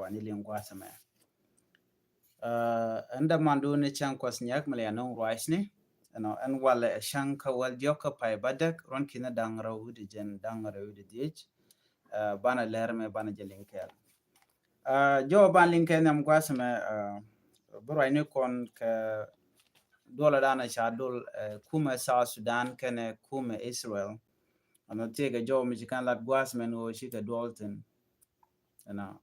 wani lingwa sama anda mandu ne chang kwas nyak male anong rice ni an wala shanka wal joka pai badak ron kina dangra wudi jen dangra wudi dich bana lerme bana jelinkel jo ban linkel nam kwa sama bro ni kon ka dola dana cha dol kuma South Sudan kene kuma Israel ano tega jo mi kan lat gwas men o shika dolten na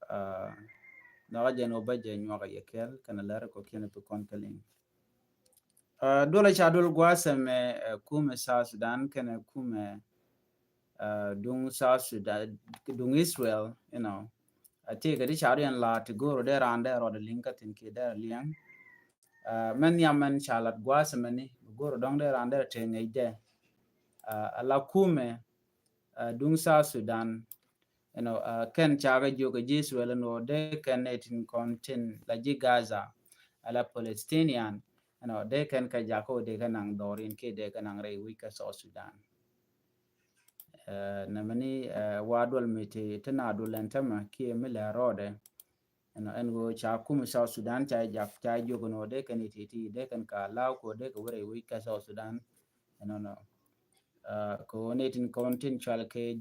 jeno baje nyoga yekel kana lar ko kene pe kon kalin dola cha dol gwas me kuma South Sudan kene kuma dung South Sudan dung Israel tega di cha rian la to go there and there or the linkatin ke there liang men yaman chalat gwas meni go dong there and there te ngai de ala kume dung South Sudan ken chaga joga Israel no de ken etin contin la Gaza ala Palestinian de ken ka jako de kanang dorin ke de kanang re wika South Sudan namani wadwal mete tana dolantama ke mila rode en go cha kum South Sudan cha jak cha joga no de ken etiti de ken ka law ko de ko re wika South Sudan ko netin contin chal ke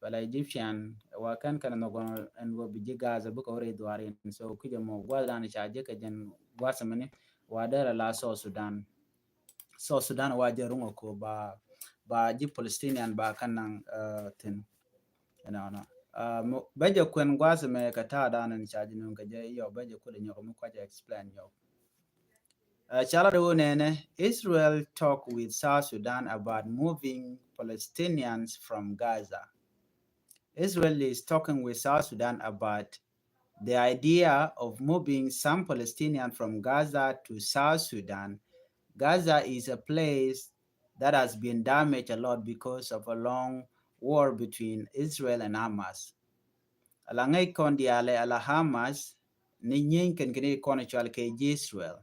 ala Egyptian wa kan no gon en go bi Gaza bu ko re duare so kuje mo gwadan cha je ka jen gwasamani wa dara la South Sudan wa jarungo ko ba ji Palestinian ba kanang tin baje kwen gwasame ka ta danan cha jinun ka je yo baje ko de nyoko mu kwaje explain yo chala do nene Israel talk with South Sudan about moving Palestinians from Gaza. Israel is talking with South Sudan about the idea of moving some Palestinians from Gaza to South Sudan. Gaza is a place that has been damaged a lot because of a long war between Israel and Hamas. Alangai kondiale ala Hamas ni nyin ken kini kono chwal ke Israel.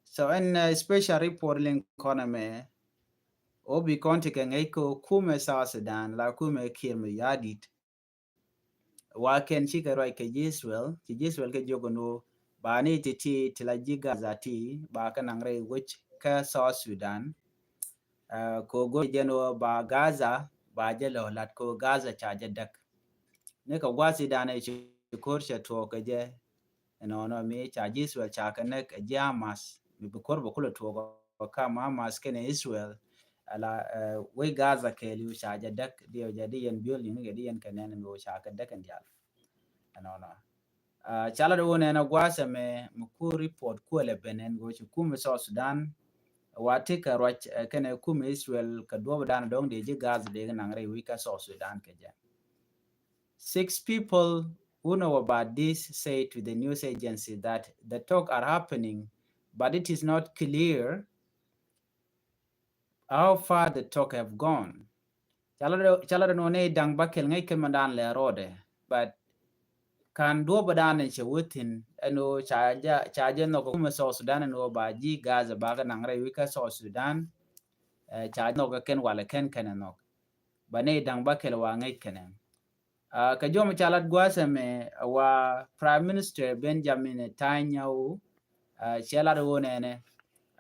So in special reporting economy obi konti ke ngaiko kume South Sudan la kume kirme yadit wa ken chika roi ke Israel ke jogono ba ni titi tila Gaza ti ba kanangre which ka South Sudan ko go jeno ba Gaza ba jelo lat ko Gaza cha jadak ne ka gwasi dane chi korsha to ke je no me cha Israel cha kanek jamas mi bukor bukulo to ka Hamas ken Israel ala we Gaza ke liu cha jadak dio jadi yen building ke dien kanen no cha kadak ndial chala do ne na gwasa me muku report ko le benen go kum South Sudan watika roch kene kum Israel ka do dan dong de Gaza de nangre wika South Sudan ke ja 6 people who know about this say to the news agency that the talk are happening but it is not clear how far the talk have gone chala no ne dang bakel ngai ke mandan le rode but kan do badan che wutin eno chaje no ko South Sudan no ba Gaza ba nangre wika South Sudan cha no ka ken wala ken no bane dang bakel wa ngai kenen ka jom chalat gwasa me wa Prime Minister Benjamin Netanyahu chala do ne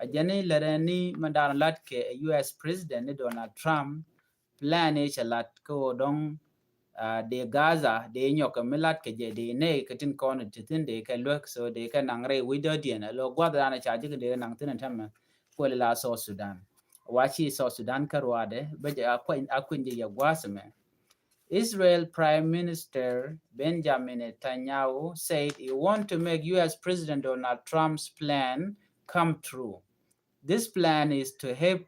ajani lereni mandan lat ke US President Donald Trump plan e chalat ko dong de Gaza de nyoka milat ke je de ne katin kon titin de ka lok so de ka nangre wido dien lo gwada na chaji de nang tin tam ko la South Sudan wachi South Sudan karwade beje akwin je ya gwasme Israel Prime Minister Benjamin Netanyahu said he want to make US President Donald Trump's plan come true. This plan is to help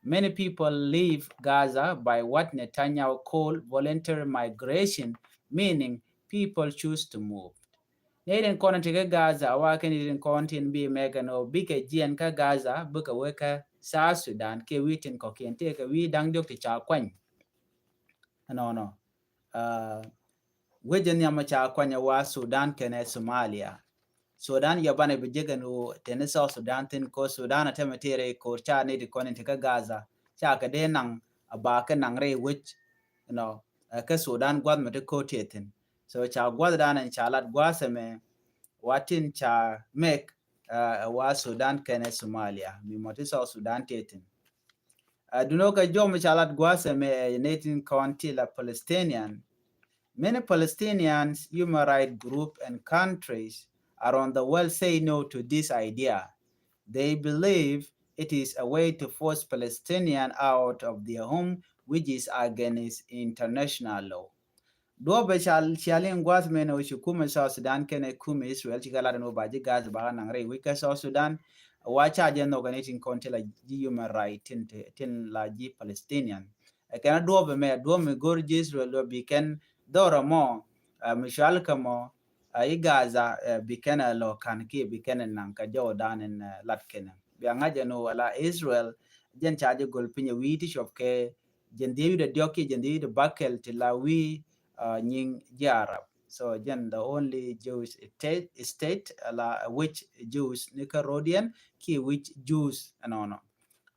many people leave Gaza by what Netanyahu called voluntary migration, meaning people choose to move. Neden kono tege Gaza waken neden kontin bi megano bike jian ka Gaza buka weka South Sudan ke witin ko kente ke wi dang dok ti cha kwany. No. Wejen yama cha kwanya wa Sudan kene Somalia. Sudan yabane bijega no tene South Sudan tin ko Sudan atematere ko cha ne di konin tege Gaza. Cha ka de nang aba ka nang re which ka Sudan gwad mate ko tetin. so cha gwada dana cha lat gwasame watin cha make wa Sudan kene Somalia mi moti South Sudan tetin dunoka jom cha lat gwasame natin county la Palestinian. Many Palestinians, human rights groups, and countries around the world say no to this idea. They believe it is a way to force Palestinians out of their home, which is against international law. Dobe shalin gwas mena ushukuma South Sudan kene kume Israel chikala no baji gaz baga nangre wika South Sudan wacha agenda organizing konti la human right tin la ji Palestinian. Kana dobe me gorji Israel do biken dora mo mishal kamo i Gaza biken lo kan ki biken nan ka Jordan en latkene. Biangaje no ala Israel jen chaje golpinya witi shopke jendi de dioki jendi de bakel tilawi Nying Jarab. So again, the only Jewish state which Jews Nicaraguan ki which Jews no.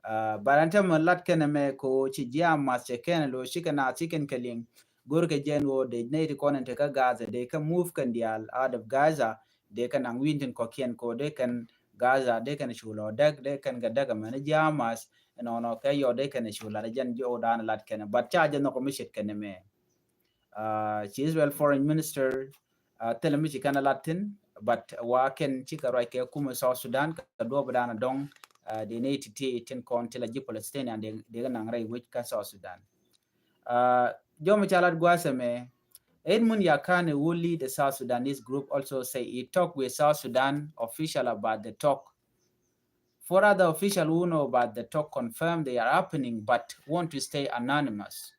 But until lat kene me ko chi jam mas ken lo shikana chicken killing gurke jen wo de native konente ka Gaza they can move kan dial out of Gaza they can ang winten ko kien ko they can Gaza they can shulo dag they can gadaga man jamas no kayo they can shula jen jo dan lat kene but charge no commission kene me she is well foreign minister telemichi kana Latin but wa ken chika right ke kuma South Sudan ka do badana dong de ne titi tin kon tela ji Palestinian de nang rai which ka South Sudan jomo chalat gwaseme Edmund Yakane who lead the South Sudanese group also say he talked with South Sudan official about the talk. Four other officials who know about the talk confirm they are happening but want to stay anonymous.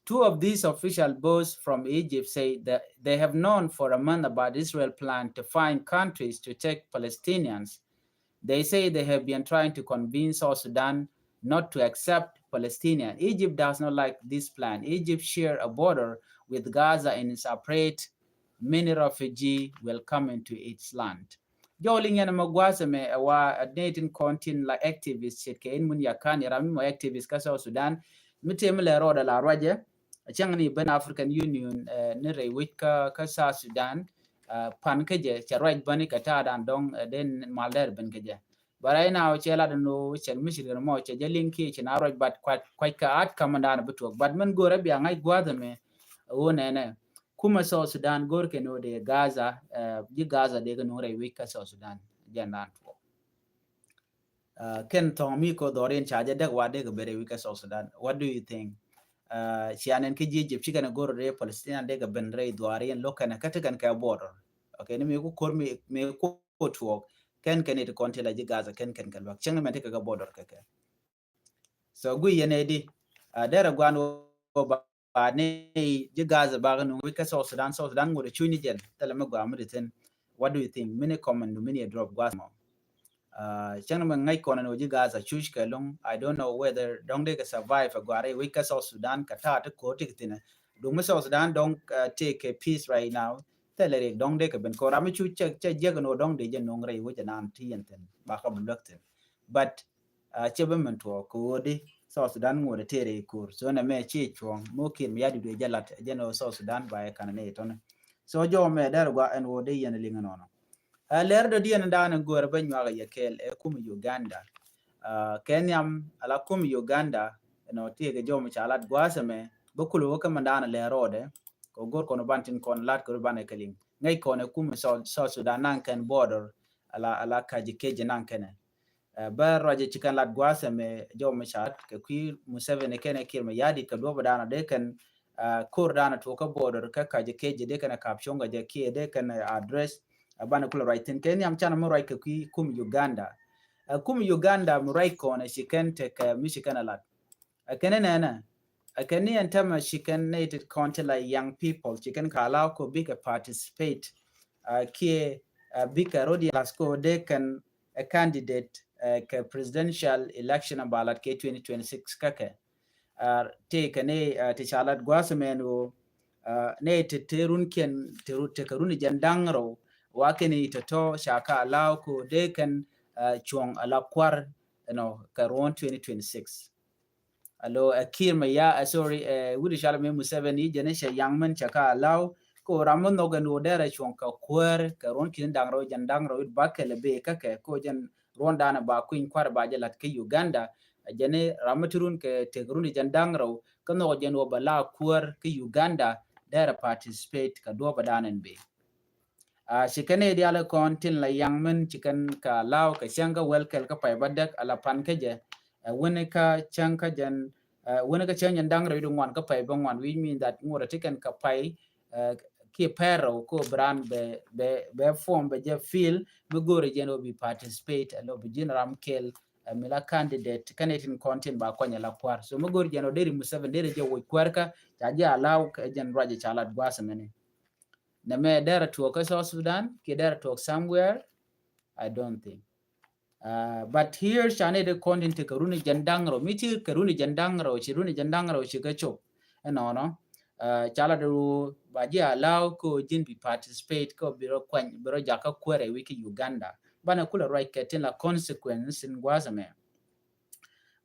Two of these official boss from Egypt say that they have known for a month about Israel's plan to find countries to take Palestinians. They say they have been trying to convince South Sudan not to accept Palestinians. Egypt does not like this plan. Egypt shares a border with Gaza and is afraid many refugees will come into its land. Jowling yana magwasa me wa natin kontin la activists ke in mun yakani rami mo activists ka South Sudan mitemle roda la raje changni ben African Union ne rewit ka South Sudan pan keje charwaj bani kata dan dong den malder ben keje barai now chela no chen mishir mo che jelinki chen aroj but quite ka at kamandana betuk but men gore bi ngai gwada me wonene kuma South Sudan gor ke no de Gaza ji Gaza de no rewit ka South Sudan janan to ken tomi ko dorin chaje de wade go bere wika South Sudan. What do you think? Sianen ki Egypt chikana goro re Palestine de ga benre duarien lokana katakan ka border. Okay, ni me ko kor me ko tuok ken it konti la ji Gaza ken kalwak chenga me ka border kake. So gui yene di dera gwan ba ne ji Gaza ba no wika South Sudan ngore chuni jen tele me gwa mriten. What do you think? Mini comment mini drop gwasmo. Changman ngai kona no ji Gaza chuch kalung I don't know whether dong they can survive agware we ka South Sudan kata to ko tiktina do South Sudan don't take a peace right now telere dong they ka ben ko rami chu che jegno dong de jen nongre we janan tienten ba ka bulakten but chebe men to ko di South Sudan ngore tere kur so na me chi chong mo kin mi yadi do jalat jeno South Sudan ba kana ne ton so jo me dar gwa en wo de yen lingano lerdo dian dana gor banywa ya kel kum Uganda Kenyam ala kum Uganda no tiege jom chalat gwasame bokulu ka mandana le rode ko gor kono bantin kon lat ko bane keling ngai kono kum South Sudan nan ken border ala kaji keje nan kene ba roje chikan lat gwasame jom chat ke ki Museveni kene kirma yadi ka do badana de ken kur dana to ka border ka kaji keje de kana kapshonga je ki de kana address abana kula right ken yam chana mo right ki kum Uganda Uganda mo right kone shiken tek michigan alat akenena akeni antama shiken nated county like young people chicken ka allow ko big participate ki big rodi lasko they can a candidate ka presidential election abalat k 2026 kake take ne te chalat gwasmeno ne te terun ken te karuni jandangro wakeni to shaka allow ko they can chuang ala kwar karon 2026 alo akir maya sorry wudi shala me Museveni jene sha young man chaka allow ko ramon no gan odere chon ka kwer ka ron kin dangro jan dangro bakele be ka ke ko jan ron dana ba kuin kwar ba jalat ke Uganda jane ramaturun ke tegruni jan dangro ka no jan obala kwer ke Uganda dere participate ka do badanen be shikane diala kon tin la yangmen chikan ka law ka shanga welkel ka pay badak ala pan ke je wene ka chanka jan wene ka chanyan dangro idung wan ka pay bangwan we mean that ngora tiken ka pay ki pero ko brand be form be je feel me gore jeno bi participate alo bi ram kel mila candidate kanetin content ba kwanya la kwar so me gore jeno deri museven deri je wo kwarka ta je allow ka jan raje chalat gwasa mene na me dera to ka South Sudan ki dera to somewhere I don't think but here shane de content karuni jandangro miti karuni jandangro chiruni jandangro chigacho no chala do baji allow ko jin bi participate ko biro kwan biro jaka kwere wiki Uganda bana kula right ketin la consequence in gwazame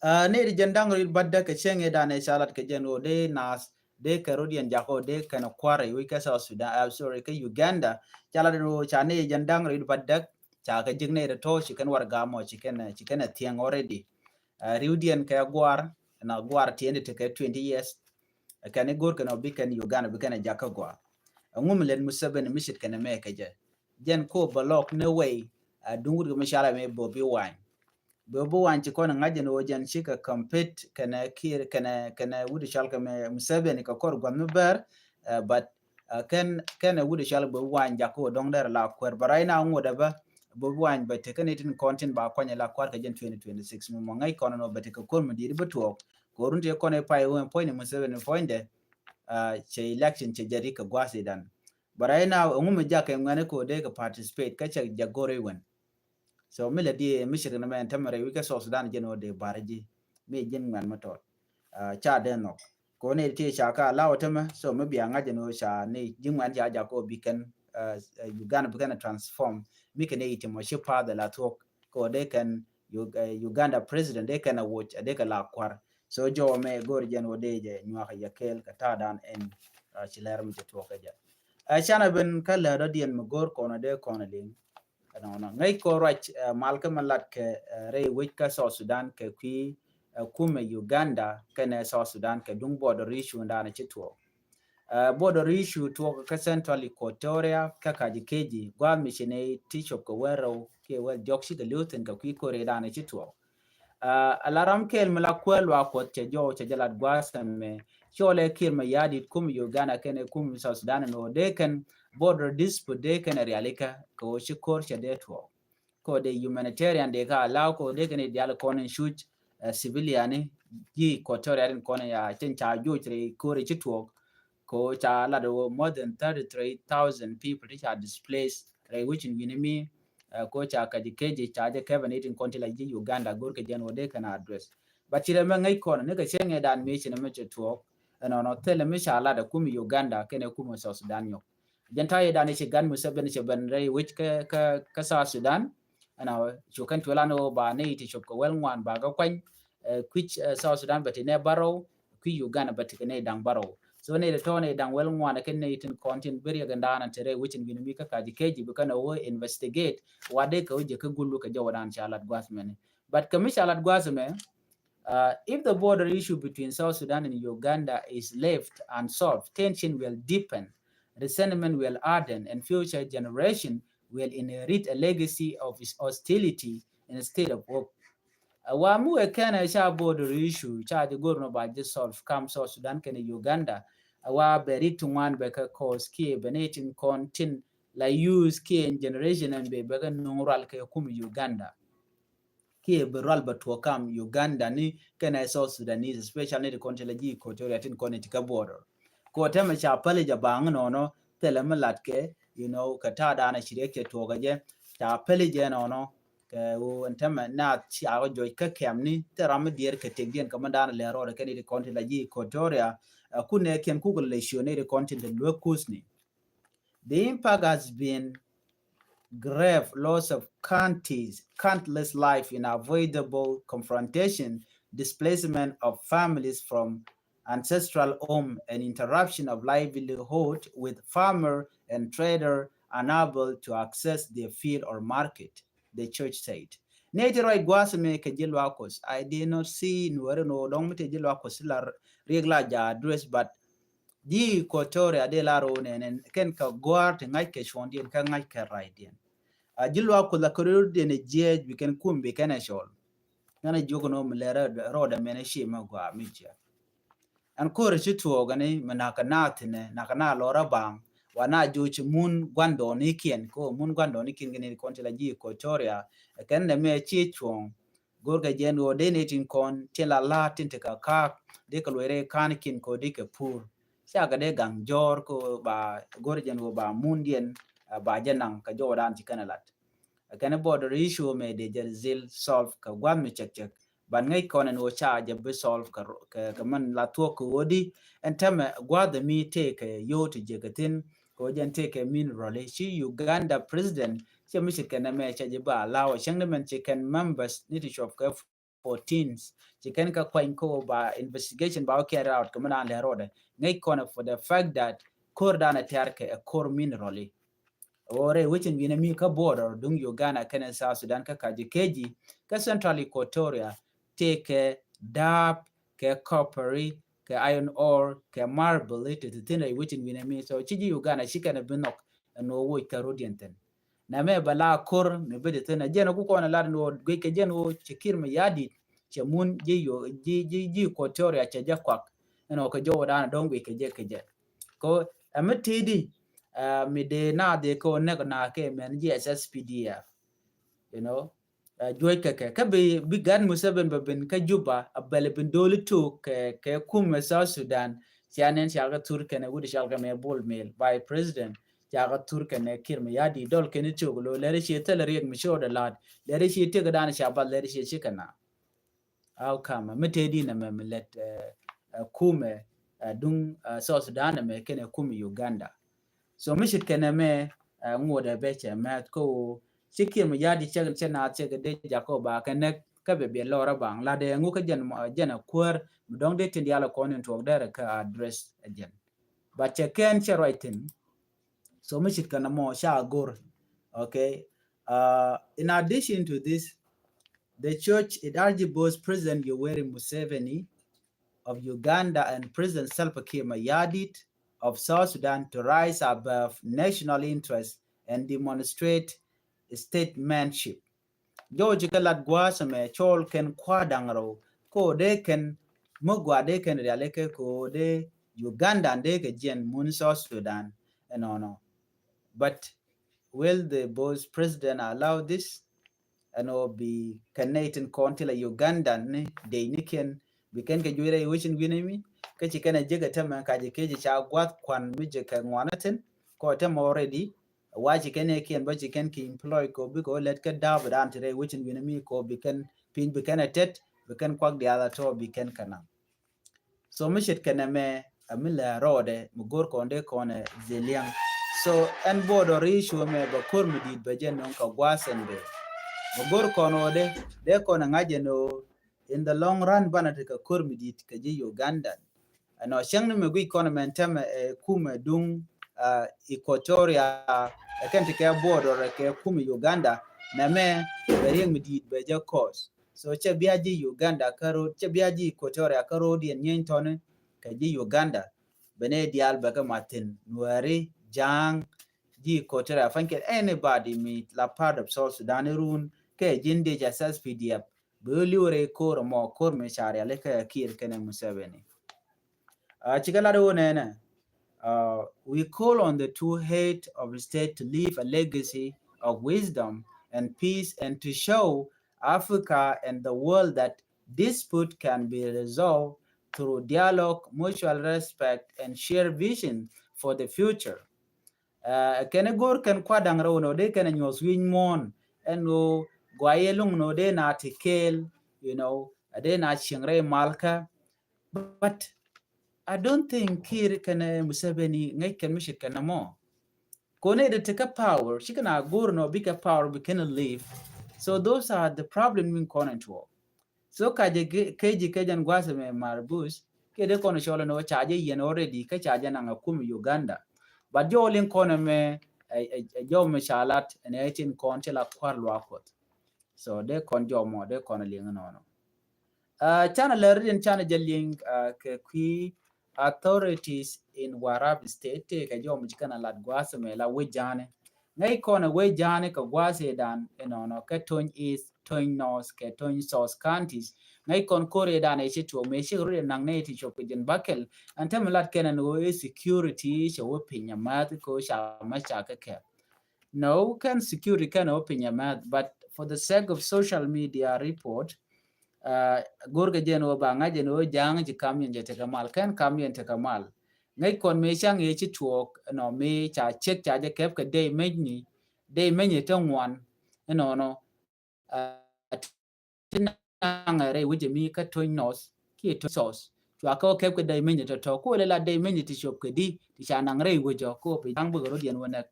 ne di jandangro badda ke chenge dane chalat ke jeno de nas de karodian jako de kana kware wiki South Sudan I'm sorry ke Uganda chala do chane jandangro badda chaka jigne de to chicken war gamo chicken tiang already riudian ka gwar na gwar tiende te 20 years kan gor kan obi kan Uganda bi kan jaka gwa ngum len musaben mishit kan me ka je jen ko balok no way dungur go mishala me bobi wan ci kon ngajen o jen shika compete kana kir kana wudi shalka me musaben ka kor gwa ber but kan wudi shalka bo wan jako dong der la kwer barai na ngoda ba bobi wan ba te kan itin content ba kwanya la kwar ka jen 2026 mo ngai kono no ba te ko kon mudiri beto ko runte kono pai won point musaben point che election che jari ka gwase dan barai na ngumu jaka ngane ko de ka participate ka che jagore wen so mila di mishir na men tamare wika so Sudan jeno de baraji me jin man mato cha de no ko ne ti cha ka lawo tama so me biya ngaje no cha ne jin man ja ja ko bikan Uganda bikan transform mi kan iti mo shipa de la to ko de kan Uganda president de kan watch de ka la kwar so jo me gor jeno de je nywa ka yakel ka ta dan en chiler mi to ka ja chana ben kala radian mo gor ko na de ko na ling no ngai ko rach malka malat ke re wika South Sudan ke ki kume Uganda kene South Sudan ke dung border issue ndana chitwo border issue to ka Central Equatoria ka kajikeji gwa mishine ticho ko wero ke wel jokshi ke luten ka ki ko re dana chitwo alaram kel mala kwelwa ko che jo che jalat gwa same chole kirma yadi kume Uganda kene kume South Sudan no deken border dispute de kan realika ko shikor shadetwo ko de humanitarian de ka allow ko de kan dial konen shoot civilian gi ko torian konen ya chen cha ju tre ko re chitwo ko cha la do more than 33,000 people which are displaced which in winimi ko cha ka keji cha je Kevin eating konti la ji Uganda gor ke jan wode kan address but chire me ngai kono ne ka chenge dan me chine me chitwo no tele me sha la da kumi Uganda kene kuma South Sudan yo janta ye dane che gan musaben che ban rai which ka South Sudan ana chukan tola no ba ne iti chop ko wel ngwan ba ga kwan which South Sudan but ne baro ku Uganda but ne dang baro so ne de tone dang wel ngwan ken ne itin content beri ga ndana tere which in binumi ka kaji keji bu kana wo investigate wade ka uje ka gulu ka jawadan chalat gwasmen but kamishalat gwasmen if the border issue between South Sudan and Uganda is left unsolved, tension will deepen, resentment will harden, and future generation will inherit a legacy of hostility instead of hope. Wamu ekana sha border issue cha de gorno ba just solve kam South Sudan kene Uganda wa beri tungwan beka cause ki benetin kontin la use ki generation and be beka nural ke kum Uganda ki beral batwa kam Uganda ni kena South Sudanese especially the kontelaji Equatorial tin connecticut border ko tema cha pale ja bang no tele malatke kata dana shireke to gaje cha pale je no ke wo tema na cha go joy ka kemni teram dier ke tegdien kamandana le ro ke ni kontelaji Equatorial kune ken kugul le shone the content the locusni the impact has been grave loss of countless life in avoidable confrontation, displacement of families from ancestral home and interruption of livelihood with farmer and trader unable to access their field or market, the church said. Nature guasme ke jilwakos. I did not see nuere no long mete jilwakos la regla ja address, but di kotoria de la ronen ken ka guard ngai ke shondien ka ngai ke raidien. A jilwakos la korur de ne jej we can kumbi keneshol. Nana jogono mlera roda mene shima gwa mijia. An kore chitu gani manaka natine nakana lora bang wana juchi mun gwando nikien ko mun gwando nikin gini konti la ji kotoria ken ne me chichuong gorga jen wo denetin kon tela latin te ka de ka lwere kanikin ko de ka pur shaga de gang jor ko ba gorjen wo ba mundien ba janang ka jodan tikanalat kana border issue me de zil solve ka gwam mi check ban ngai konen wo charge be solve ka man la to ko wodi en tame gwa the mi take yo to jegatin ko jen take mineral shi Uganda president che mi kana me charge ba lawo shang men chicken members need to shop ka 14 chicken ka kwain ko ba investigation ba carry out kuma na le rode ngai konen for the fact that kordana tarke a core mineral ore wichin gine mi ka border dung Uganda kene South Sudan ka kaji keji ka Central Equatoria take dap ke coppery ke iron ore ke marble it tina wichin gine mi so chiji Uganda shikana binok no wo ka rodienten na me bala kor me bede tina jeno ku kona lad no gwe ke jeno chikir me yadi che mun ji yo ji Equatoria che jakwak no ko jowo dana don gwe ke je ko ametidi mi de na de ko ne na ke men GSSPDF you know joy ke be gan musaben ba ben ka juba abel ben dole to ke kum South Sudan sianen shaga turke ne wudi shaga me bol mail by president shaga turke ne kirma yadi dol ke ne chugo le shi tel riek mi shoda lad le shi te ga dan shabal le shi shikana outcome metedi na me let kume dung South Sudan me kene kum Uganda so mishit kene me ngode beche met ko sikir mu yadi chegel chena chege de jako ba kene ka be lora bang la de ngu ka jen kwar dong de tin yala konen to dere ka address again but cheken che writing so mishit kene mo sha gor okay in addition to this the church it urged both President Yoweri Museveni of Uganda and President Salva Kiir Mayardit of South Sudan to rise above national interest and demonstrate statesmanship. George Galat Guasame Chol Ken Kwadangro ko de ken Mugwa de ken realeke ko de Uganda and de Jen Mun South Sudan and no. But will the both president allow this? And be Canadian Contila Ugandan de Niken biken ke juire wishin winimi ke chikene jega tema ka je keji cha gwat kwan mije ka ngwanaten ko tema already wa chikene kien ba chiken ki employ ko bi ko let ka da ba dan tire wishin winimi ko biken pin biken atet biken kwak dia la to biken kana so mishit kana me amila rode mugor konde kone zeliang so en bodo rishu me ba kur midit ba jen non ka gwasen be mugor kono de kono ngaje no in the long run bana tika kurmidit ka je Uganda ano shangni me gui kono mentema kume dung Equatoria kan tika border ke kume Uganda na me bering midit be je cause so che biaji Uganda karo che biaji Equatoria karo di nyen tone ka je Uganda bene dial ba ka matin nuari jang ji Equatoria fanke anybody meet la part of South Sudan run ke jinde jasas PDF beliure kor mo kor me sharia le ka kir kene Museveni chikala do nene we call on the two heads of the state to leave a legacy of wisdom and peace and to show Africa and the world that dispute can be resolved through dialogue, mutual respect, and shared vision for the future. Kene gor ken kwadang ro no de kene nyos win mon en no gwayelung no de na tikel you know de na chingre malka but I don't think kir kene Museveni ngai ken mishit kana mo kone de take a power she kana gor no bigger power we can live so those are the problem in konen to so kaje keji kejan gwase me marbus ke de kono shola no chaje yen already ka chaje na ngakum Uganda but jo lin kono me jo mishalat ne 18 kon la kwar lwakot so de kon jo mo de kono lin no no chana lerin chana jaling ke kwi authorities in Warab state ke jo mjikana lat gwase me la wejane ngai kona wejane ka gwase dan no ke ton east ton north ke ton south counties ngai kon kore dan e chitu me shiro nang ne ti chop gen bakel antem lat kenan wo security che wo pinya mat ko sha ma cha ke no can security can open your mouth but for the sake of social media report gorga jeno ba ngaje no jang ji kamyen je te kamal kan kamyen te kamal ngai kon me chang ye chi tuok no me cha check cha je kep ka day me ni to ngwan no tinang re wije mi ka to nos ki to sos chwa ko kep ka day me ni to ko le la day me ni ti shop ka di ti cha nang re wijo ko pe dang bu ro dien wona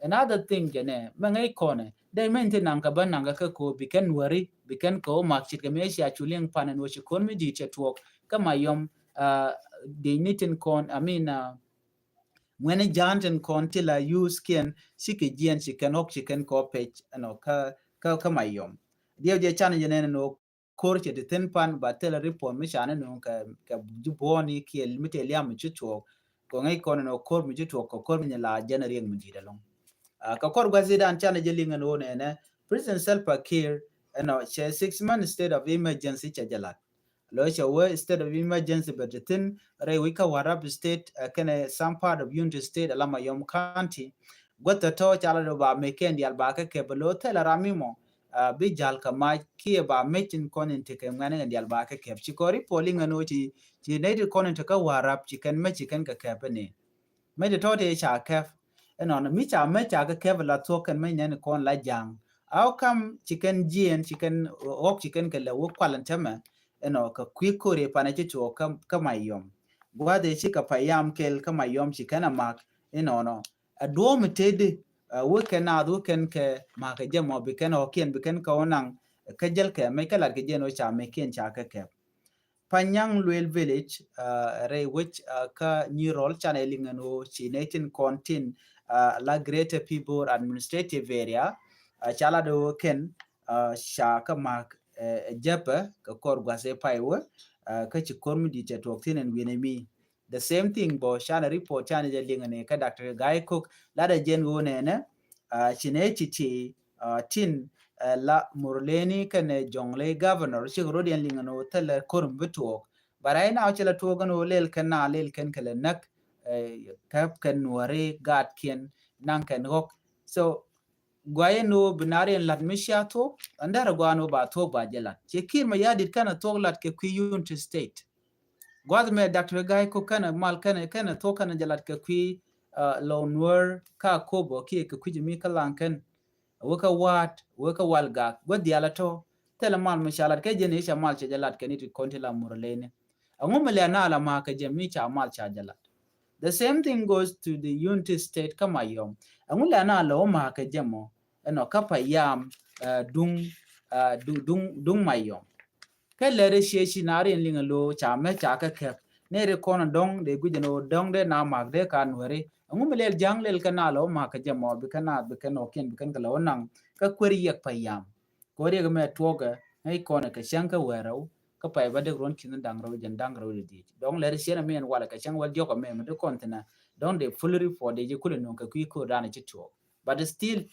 another thing jene mangai kone dai mente nanga ban nanga ka ko biken wari biken ko makchit ke mesia chuling panen wo kon mi di chetwok kama yom de nitin kon when a janten kon tila use ken sike jien siken ok siken ko pech no ka kama yom dio je chan jene no korche de ten pan ba tela report mi chane no ka juboni kiel mi te liam chutwok ko ngai kon no kor mi chutwok ko kor mi la jenerieng mi di dalong ka kor gwazidan chana jelinga no ne President Salva Kiir no che 6 month state of emergency cha jalat lo cha we state of emergency betin re wika warab state kene some part of Unity state alama yom county gwata to chala do ba meken dial ba ke belo tela ramimo bi jal ka ma ki ba metin konin te ke ngane dial ba ke chikori polling no chi native konin te ka warab chicken me chicken ka kapene me de to te cha kef non mi cha me cha ka kevla token me nyen kon la jang how come chicken ok chicken ke le wo kwalan tama ka kwi kore pana chi cho ka mayom gwa de chi ka payam kel ka mayom chicken amak no a do me tede wo kana do ken ke ma ka jamo bi ken okien bi ken ka onang ka jel ke me kala ke jeno cha me ken cha ka ke Panyang Luel Village, re which ka new role channeling no chinatin contin la Greater People Administrative Area, chala do ken shaka mark jepa ka kor gwase paiwa ka chi kormi di chatoktin and winemi. The same thing bo shana report channel lingane ka Dr. Guy Cook la da jen go nene chineti tin la Murleni kane jongle governor shi rodian lingano tele korum betuok barai na chela tuogano lel kana lel ken kele nak kap kan ware gat kien nan kan hok so gwaye no binari lat misha to andara gwano ba to ba jela che kir ma yadit kana to lat ke Unity state gwad me Dr. Guy ko kana mal kana to kana jalat ke lonwer ka kobo ki ke kujimi kalanken waka wat waka walga gwadi ala to tela mal mishalat ke jeni sha mal cha jalat ke ni konti la murlene angumele na ala ma ka jemi cha mal cha jalat the same thing goes to the Unity state kama yom angule na ala ma ka jemo eno kapa yam dung mayom ke lere sheshi nari linga lo cha me cha ka ke ne re kono dong de gujeno dong de na mag de kan were angumele jang lel kana lo ma ka jemo bi kana ken bi kan kala onang ka kweri yak payam kori ga me toga ai kona ka shanka wero ka pay ba de ron kin dang ro jen dang ro di dong le shena men wala ka shang wal joko me de kontena don de full report de je kulen non ka kwi ko dana ci to but still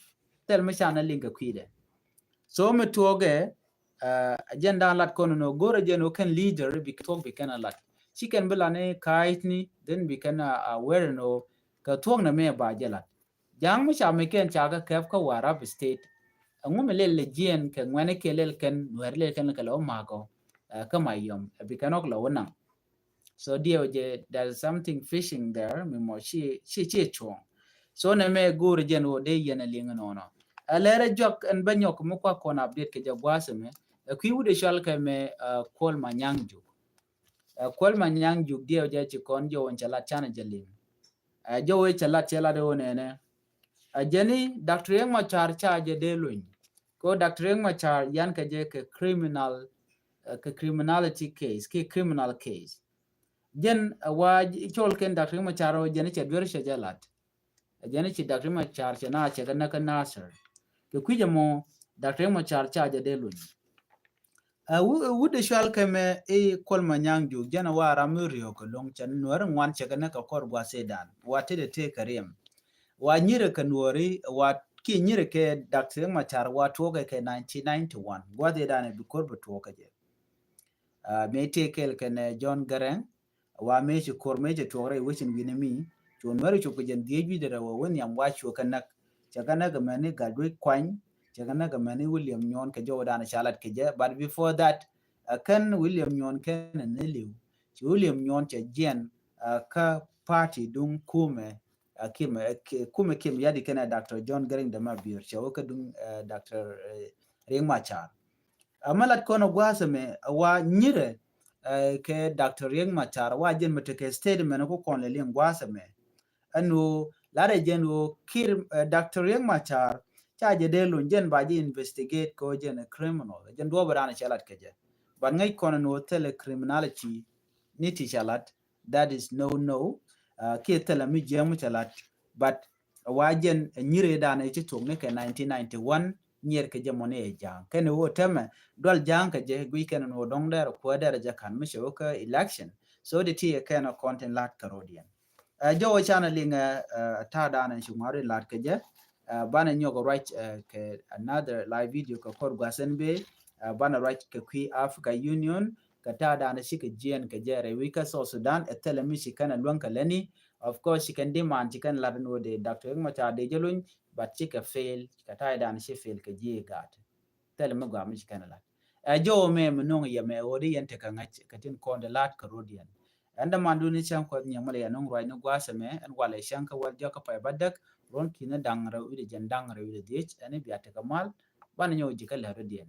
tel me shana linga kwide so me toge agenda lat kono no goro jeno kan leader bi talk bi kana lat chicken belane kaitni then bi kana aware no ka talk na me ba jalat jang me sha me ken cha ka kaf ka warab state ngum lel jien ke ngwane ke lel ken wer lel ken kala mago kama yom bi kanok la wona so dio je there's something fishing there mi mo chi chong so na me gur jen wo de yena linga no no alere jok en banyok mo kwa kona update ke jagwase me kwi wude shal ke me kol manyang juk dio je chi kon jo on chala chana jalim jo we chala de wona ne jeni Dr. Yang Machar cha je de luin ko Dr. Yang Machar yan ka je ke criminality case ke criminal case jen wa chol ken Dr. Machar jen che dur she jalat jen che Dr. Machar che na che na kan nasir ke kuje mo Dr. Machar cha je de lun wude shwal keme kol manyang ju jana wa ramurio ko long chan nuar ngwan che kana ka kor gwa sedan wa te te kariem wa nyire ka nuori wa ki nyire ke Dr. Machar wa toge ke 1991 gwa de dane bi kor bu toge je me te kel ken John Garang wa me chi kor me je tore wichin winemi chon mari chu kujen die bi de wa won yam wa chu kanak chakana ga mani gadwe kwany chakana ga mani William Nyon ke jo dana shalat ke je but before that kan William Nyon ken ne liu chi William Nyon che jen ka party dung kume kim yadi kana Dr. John Garang da mabir che ka dung Dr. Riek Machar amalat kono gwasame wa nyire ke Dr. Riek Machar wa jen mete ke statement ko kon le lim gwasame anu lare jen wo kir Dr. Riek Machar cha je de lun jen ba ji investigate ko jen criminal jen do barana chalat ke je ban ngai kono no tele criminality niti chalat that is no ke tele mi jemu chalat but wa jen nyire dana ci tok ne ke 1991 nyer ke jamone e jang ken wo teme dol jang ke je gui ken no dong der ko der ja kan mi show ka election so the tea ken a content lat karodian jo channel linga ta dana shumari lat ke je bana nyogo right ke another live video ko kor gwasen be bana right ke kui Africa Union ka ta dana shi ke jien ke jere wi ka so Sudan etele mi shi kana lwanka leni of course she can demand she can laden wo de Dr. Ngmacha de jelun but she can fail ka ta dana shi fail ke je gat tele mo gwa mi shi kana lat jo me mnong ye me odi yente ka ngach ka tin konde lat karodian anda mandu ni chan ko nyamale ya nong roi no gwasa me en wala shan ka wal joka pa badak ron kina dangra wi de jan dangra wi de dich ani biate kamal ban nyo jikal ha rodien